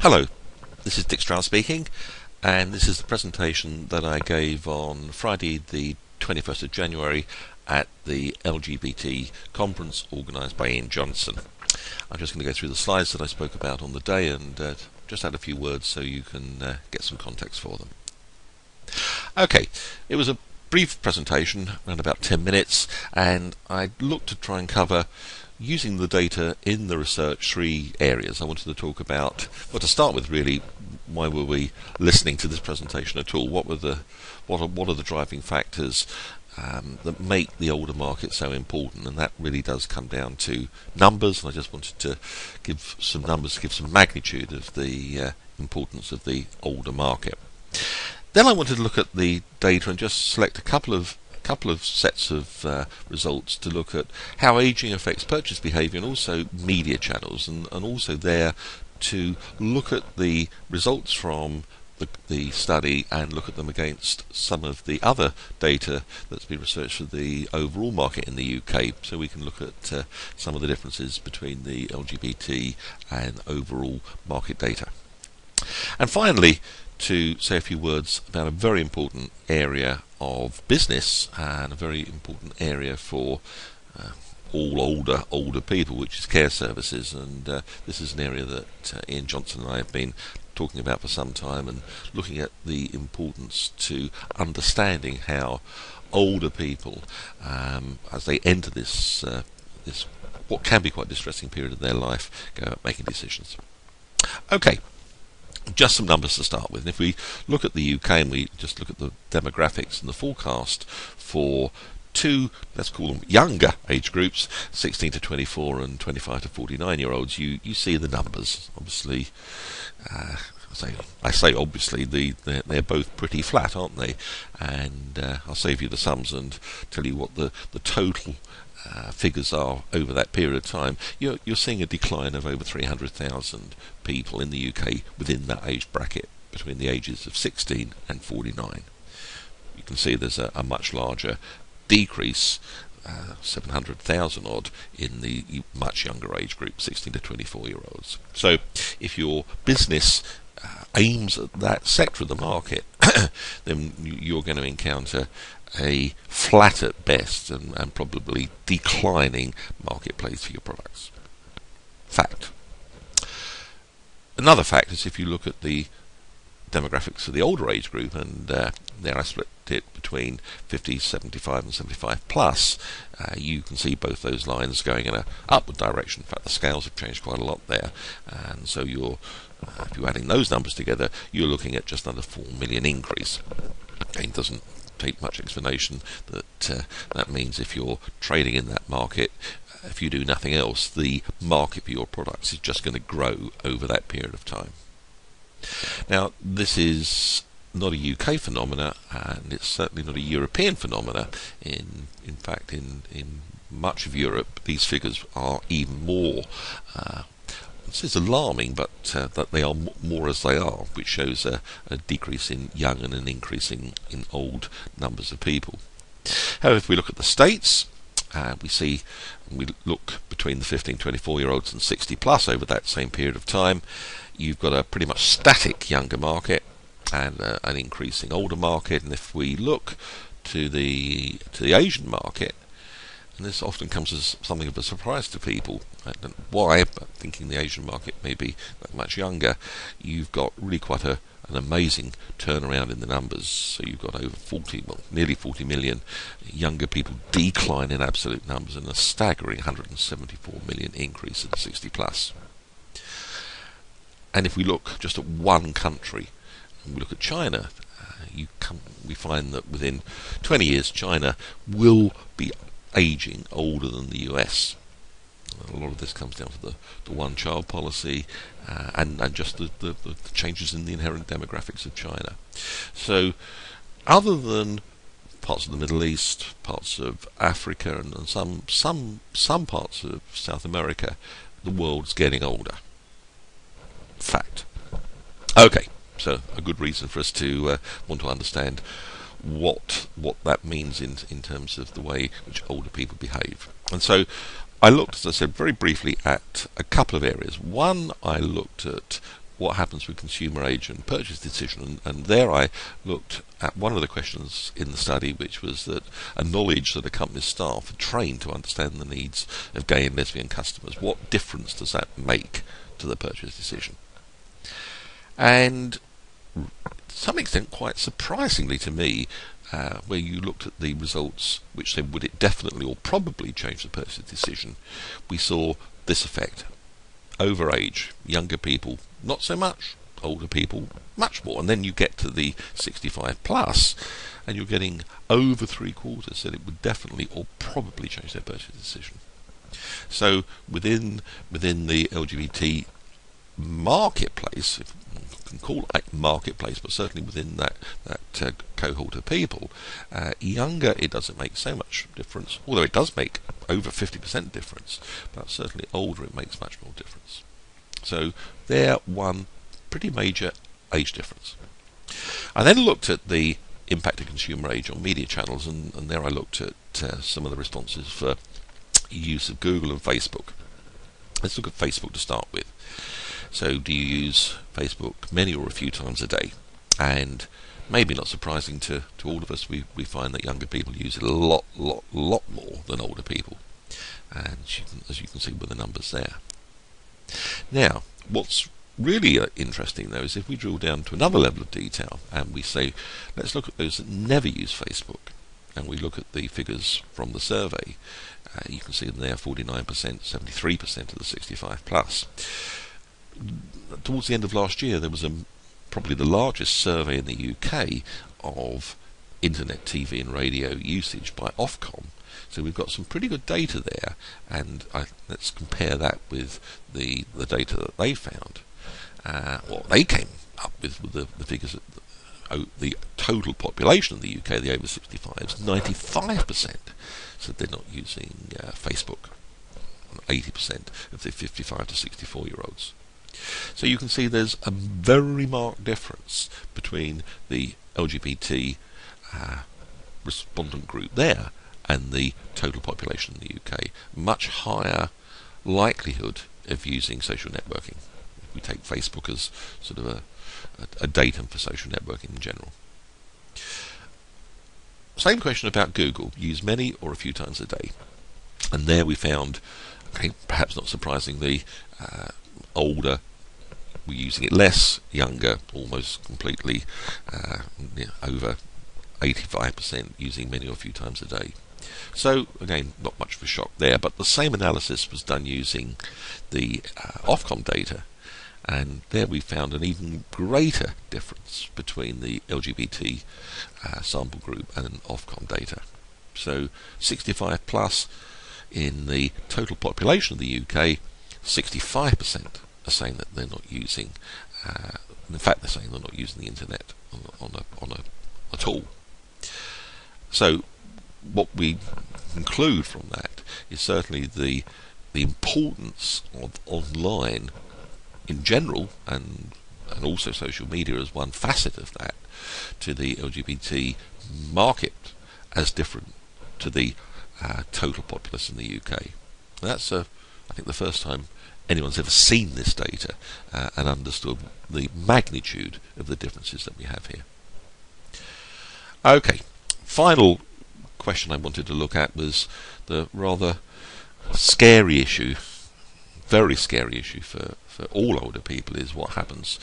Hello, this is Stroud speaking, and this is the presentation that I gave on Friday the 21st of January at the LGBT conference organised by Ian Johnson. I'm just going to go through the slides that I spoke about on the day and just add a few words so you can get some context for them. Okay, it was a brief presentation, around about 10 minutes, and I looked to try and cover, using the data in the research, three areas. I wanted to talk about, well, to start with really, why were we listening to this presentation at all? What are the driving factors that make the older market so important? And that really does come down to numbers, and I just wanted to give some numbers, give some magnitude of the importance of the older market. Then I wanted to look at the data and just select a couple of sets of results to look at how aging affects purchase behaviour and also media channels, and also there to look at the results from the study and look at them against some of the other data that's been researched for the overall market in the UK, so we can look at some of the differences between the LGBT and overall market data. And finally, to say a few words about a very important area of business and a very important area for all older people, which is care services. And this is an area that Ian Johnson and I have been talking about for some time, and looking at the importance to understanding how older people, as they enter this what can be quite distressing period of their life, go out making decisions. Okay. Just some numbers to start with. And if we look at the UK and we just look at the demographics and the forecast for two, let's call them younger age groups, 16 to 24 and 25 to 49-year-olds, you see the numbers. Obviously, I say obviously, they're both pretty flat, aren't they? And I'll save you the sums and tell you what the total figures are over that period of time. You're seeing a decline of over 300,000 people in the UK within that age bracket between the ages of 16 and 49. You can see there's a much larger decrease, 700,000 odd, in the much younger age group, 16 to 24-year-olds. So if your business aims at that sector of the market, then you're going to encounter a flat at best and probably declining marketplace for your products. Fact. Another fact is if you look at the demographics for the older age group, and there I split it between 50, 75 and 75 plus, you can see both those lines going in an upward direction. In fact, the scales have changed quite a lot there, and so if you're adding those numbers together, you're looking at just under 4 million increase. Again, doesn't take much explanation that means if you're trading in that market, if you do nothing else, the market for your products is just going to grow over that period of time. Now, this is not a UK phenomena, and it's certainly not a European phenomena. In fact, in much of Europe, these figures are even more. This is alarming, but that they are more as they are, which shows a decrease in young and an increase in old numbers of people. However, if we look at the States, we look between the 15, 24-year-olds and 60 plus over that same period of time, you've got a pretty much static younger market and an increasing older market. And if we look to the Asian market, and this often comes as something of a surprise to people. I don't know why, but thinking the Asian market may be that much younger, you've got really quite an amazing turnaround in the numbers. So you've got over nearly 40 million younger people decline in absolute numbers, and a staggering 174 million increase in the 60 plus. And if we look just at one country, and we look at China, we find that within 20 years China will be aging older than the US. A lot of this comes down to the one-child policy and just the changes in the inherent demographics of China. So, other than parts of the Middle East, parts of Africa, and some parts of South America, the world's getting older. Fact. Okay, so a good reason for us to want to understand what that means in terms of the way which older people behave. And so I looked, as I said, very briefly at a couple of areas. One, I looked at what happens with consumer age and purchase decision, and there I looked at one of the questions in the study, which was that a knowledge that a company's staff are trained to understand the needs of gay and lesbian customers. What difference does that make to the purchase decision? And to some extent, quite surprisingly to me, where you looked at the results which said would it definitely or probably change the purchase decision, we saw this effect. Over age, younger people, not so much. Older people, much more. And then you get to the 65 plus, and you're getting over 3/4 said it would definitely or probably change their purchase decision. So within the LGBT marketplace, if you can call it a marketplace, but certainly within that cohort of people, younger it doesn't make so much difference, although it does make over 50% difference, but certainly older it makes much more difference. So there, one pretty major age difference. I then looked at the impact of consumer age on media channels, and there I looked at some of the responses for use of Google and Facebook. Let's look at Facebook to start with. So do you use Facebook many or a few times a day? And maybe not surprising to all of us, we find that younger people use it a lot more than older people. And as you can see with the numbers there. Now, what's really interesting though is if we drill down to another level of detail and we say, let's look at those that never use Facebook, and we look at the figures from the survey, you can see them there, 49%, 73% of the 65 plus. Towards the end of last year, there was probably the largest survey in the UK of internet, TV and radio usage by Ofcom. So we've got some pretty good data there, and let's compare that with the data that they found. Well, they came up with the figures. The total population of the UK, the over 65s, 95% said they're not using Facebook, and 80% of the 55 to 64 year olds. So you can see there's a very marked difference between the LGBT respondent group there and the total population in the UK. Much higher likelihood of using social networking. We take Facebook as sort of a datum for social networking in general. Same question about Google. Use many or a few times a day. And there we found, okay, perhaps not surprisingly, older were using it less, younger almost completely, over 85% using many or a few times a day. So again, not much of a shock there, but the same analysis was done using the Ofcom data, and there we found an even greater difference between the LGBT sample group and Ofcom data. So 65 plus in the total population of the UK, 65% are saying that they're not using, in fact they're saying they're not using the internet at all. So what we conclude from that is certainly the importance of online in general, and also social media as one facet of that, to the LGBT market as different to the total populace in the UK. And that's, I think, the first time anyone's ever seen this data and understood the magnitude of the differences that we have here. Okay, final question I wanted to look at was the rather scary issue, very scary issue for all older people, is what happens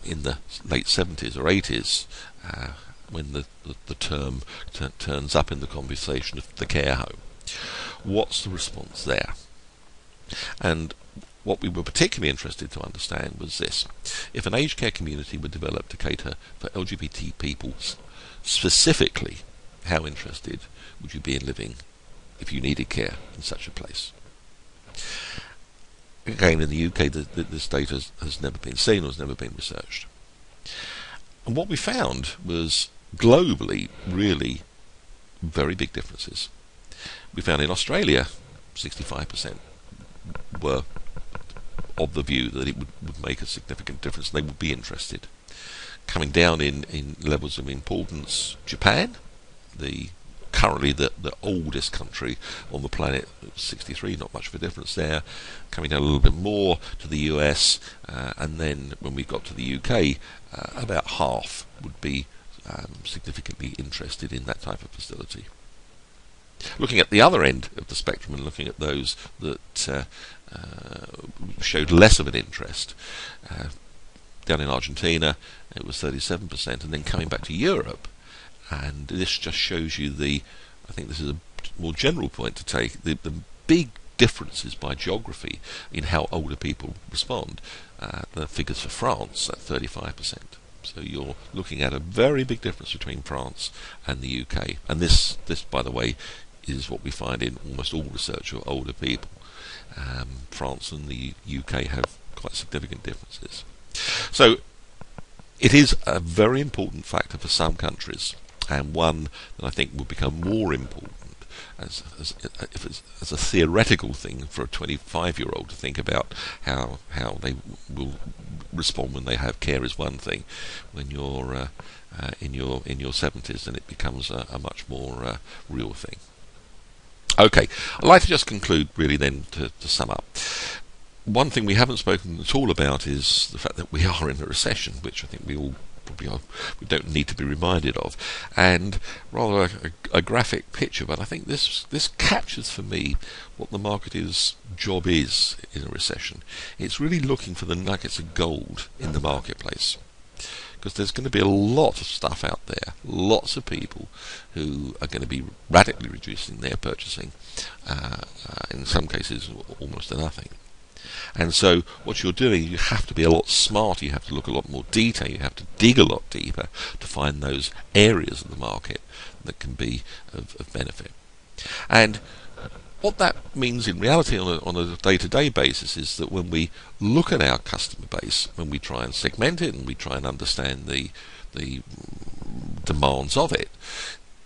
in the late 70s or 80s when the term turns up in the conversation of the care home. What's the response there? And what we were particularly interested to understand was this: if an aged care community were developed to cater for LGBT people specifically, how interested would you be in living if you needed care in such a place? Again, in the UK, this data has never been seen or has never been researched. And what we found was globally really very big differences. We found in Australia 65% were of the view that it would make a significant difference, they would be interested. Coming down in levels of importance, Japan, the currently the oldest country on the planet, 63, not much of a difference there. Coming down a little bit more to the US, and then when we got to the UK, about half would be significantly interested in that type of facility. Looking at the other end of the spectrum and looking at those that showed less of an interest, down in Argentina it was 37%, and then coming back to Europe, and this just shows you I think this is a more general point to take, the big differences by geography in how older people respond. The figures for France at 35%. So you're looking at a very big difference between France and the UK. And this by the way, is what we find in almost all research of older people. France and the UK have quite significant differences. So it is a very important factor for some countries, and one that I think will become more important as a theoretical thing for a 25-year-old to think about how they will respond when they have care is one thing. When you're in your 70s, then it becomes a much more real thing. Okay, I'd like to just conclude really then to sum up. One thing we haven't spoken at all about is the fact that we are in a recession, which I think we all probably are, we don't need to be reminded of, and rather a graphic picture, but I think this captures for me what the marketer's job is in a recession. It's really looking for the nuggets of gold in the marketplace, because there's going to be a lot of stuff out there, lots of people who are going to be radically reducing their purchasing, in some cases almost to nothing. And so what you're doing, you have to be a lot smarter, you have to look a lot more detail, you have to dig a lot deeper to find those areas of the market that can be of benefit. And what that means in reality on a day-to-day basis is that when we look at our customer base, when we try and segment it and we try and understand the demands of it,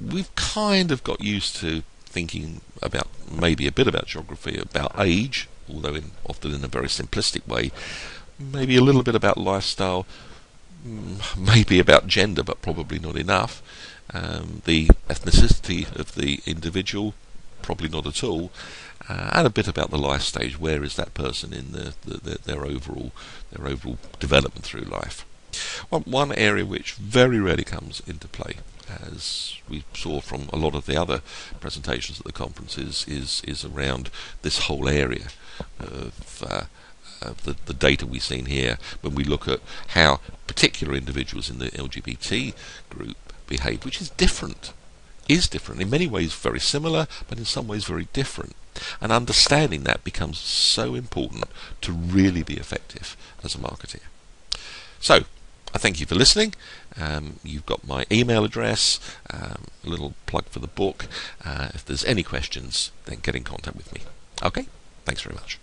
we've kind of got used to thinking about maybe a bit about geography, about age, although often in a very simplistic way, maybe a little bit about lifestyle, maybe about gender, but probably not enough, the ethnicity of the individual, probably not at all, and a bit about the life stage. Where is that person in their overall development through life? One area which very rarely comes into play, as we saw from a lot of the other presentations at the conferences, is around this whole area of the data we've seen here when we look at how particular individuals in the LGBT group behave, which is different. In many ways very similar, but in some ways very different. And understanding that becomes so important to really be effective as a marketer. So, I thank you for listening. You've got my email address, a little plug for the book. If there's any questions, then get in contact with me. Okay, thanks very much.